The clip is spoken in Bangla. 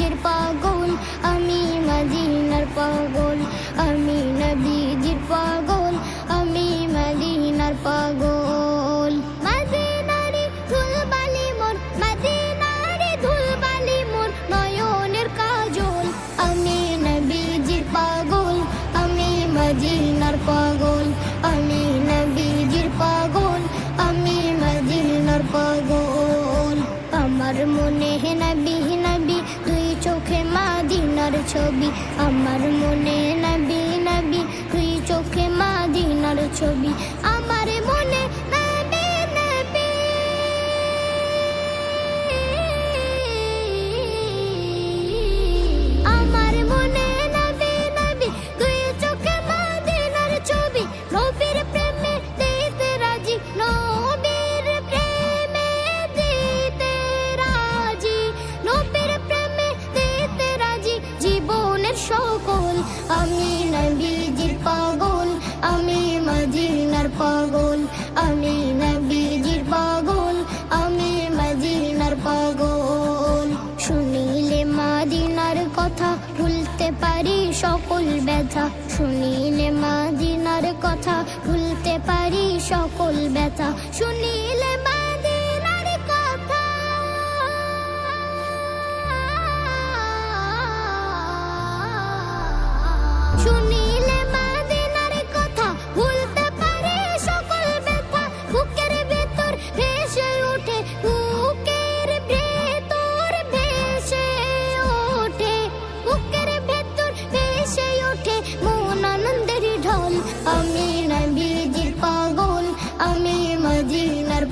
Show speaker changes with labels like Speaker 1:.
Speaker 1: নবীজির পাগল, আমি মদিনার পাগল, আমি নবীজির পাগল, আমি মদিনার পাগল। মদিনারে ধুলবালি মোর, মদিনারে ধুলবালি মোর নয়নের কাজল, আমি নবীজির পাগল, আমি মদিনার পাগল, আমি নবীজির পাগল, আমি মদিনার পাগল। আমার মনে নবী নবী দুই চোখে মদিনার ছবি, আমার মনে নবী নবী দুই চোখে মদিনার ছবি, আমার মনে নবী নবী। আমার মনে নবী নবী দুই চোখে মদিনার ছবি, নবীর প্রেমে দিতে রাজি, নবীর প্রেমে দিতে রাজি, নবীর প্রেমে দিতে রাজি জীবনের সকল। আমি নবীজির পাগল, আমি মদিনার পাগল, আমি নবীজির পাগল, আমি মদিনার পাগল। শুনিলে মদিনার কথা ভুলতে পারি সকল ব্যথা, শুনিলে মদিনার কথা ভুলতে পারি সকল ব্যথা, শুনিলে